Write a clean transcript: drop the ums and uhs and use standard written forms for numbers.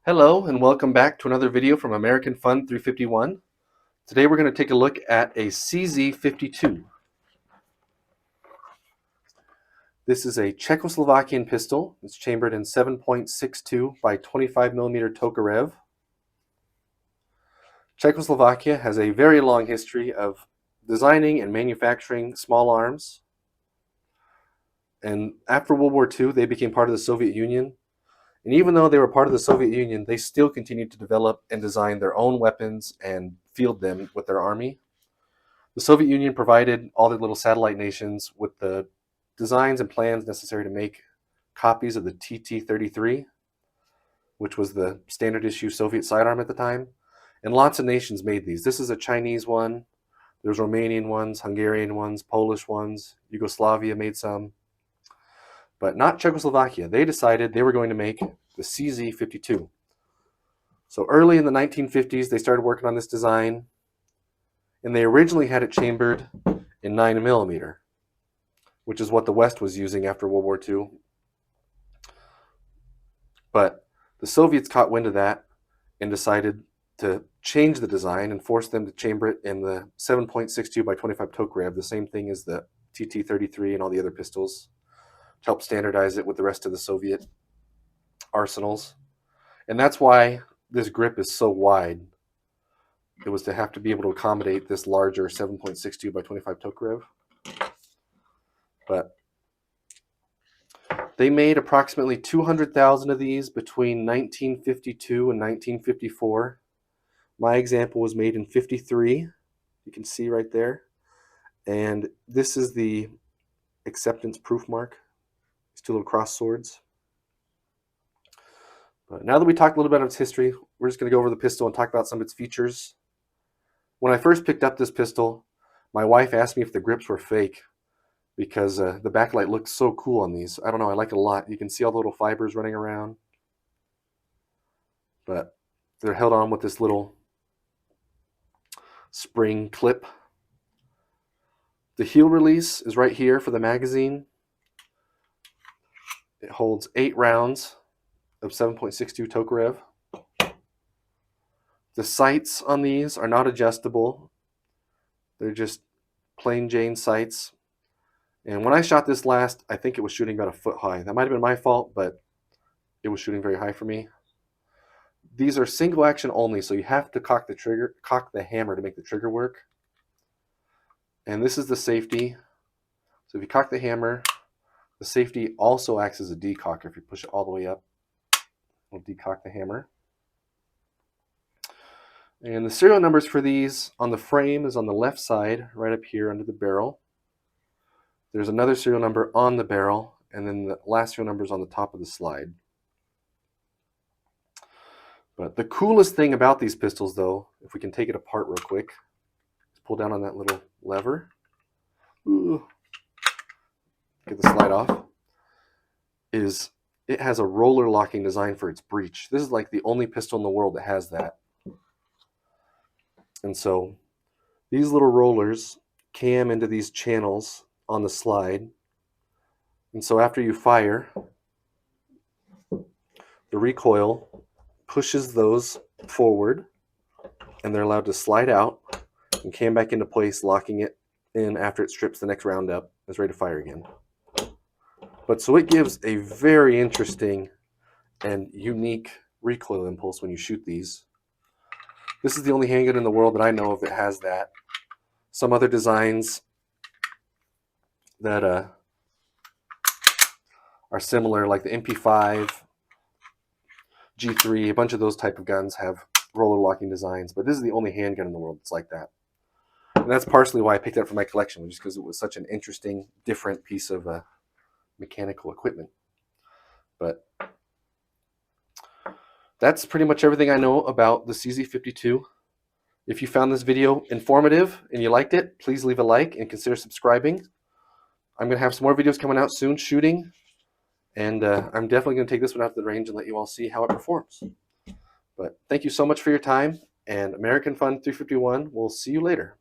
Hello and welcome back to another video from American Fun 351. Today we're going to take a look at a CZ52. This is a Czechoslovakian pistol. It's chambered in 7.62 by 25mm Tokarev. Czechoslovakia has a very long history of designing and manufacturing small arms. And after World War II, they became part of the Soviet Union. And even though they were part of the Soviet Union, they still continued to develop and design their own weapons and field them with their army. The Soviet Union provided all the little satellite nations with the designs and plans necessary to make copies of the TT-33, which was the standard issue Soviet sidearm at the time. And lots of nations made these. This is a Chinese one. There's Romanian ones, Hungarian ones, Polish ones. Yugoslavia made some. But not Czechoslovakia. They decided they were going to make the CZ52. So early in the 1950s, they started working on this design, and they originally had it chambered in 9mm, which is what the West was using after World War II. But the Soviets caught wind of that and decided to change the design and force them to chamber it in the 7.62 by 25 Tokarev, the same thing as the TT-33 and all the other pistols, to help standardize it with the rest of the Soviet arsenals. And that's why this grip is so wide. It was to have to be able to accommodate this larger 7.62 by 25 Tokarev. But they made approximately 200,000 of these between 1952 and 1954. My example was made in 53. You can see right there. And this is the acceptance proof mark. These two little cross swords. But now that we talked a little bit about its history, we're just going to go over the pistol and talk about some of its features. When I first picked up this pistol, my wife asked me if the grips were fake because the backlight looked so cool on these. I don't know, I like it a lot. You can see all the little fibers running around. But they're held on with this little spring clip. The heel release is right here for the magazine. It holds 8 rounds of 7.62 Tokarev. The sights on these are not adjustable. They're just plain Jane sights. And when I shot this last, I think it was shooting about a foot high. That might have been my fault, but it was shooting very high for me. These are single action only, so you have to cock the hammer to make the trigger work. And this is the safety. So if you cock the hammer, the safety also acts as a decocker. If you push it all the way up, it'll decock the hammer. And the serial numbers for these on the frame is on the left side, right up here under the barrel. There's another serial number on the barrel, and then the last serial number is on the top of the slide. But the coolest thing about these pistols, though, if we can take it apart real quick, is pull down on that little lever. Ooh. Get the slide off. Is it has a roller locking design for its breech. This is like the only pistol in the world that has that. And so these little rollers cam into these channels on the slide. And so after you fire, the recoil pushes those forward, and they're allowed to slide out and cam back into place, locking it in after it strips the next round up. It's ready to fire again. But so it gives a very interesting and unique recoil impulse when you shoot these. This is the only handgun in the world that I know of that has that. Some other designs that are similar, like the MP5, G3, a bunch of those type of guns have roller locking designs, but this is the only handgun in the world that's like that. And that's partially why I picked it up for my collection, just because it was such an interesting, different piece of mechanical equipment. But that's pretty much everything I know about the CZ52. If you found this video informative and you liked it, please leave a like and consider subscribing. I'm going to have some more videos coming out soon shooting, and I'm definitely going to take this one out to the range and let you all see how it performs. But thank you so much for your time, and American Fun 351, we'll see you later.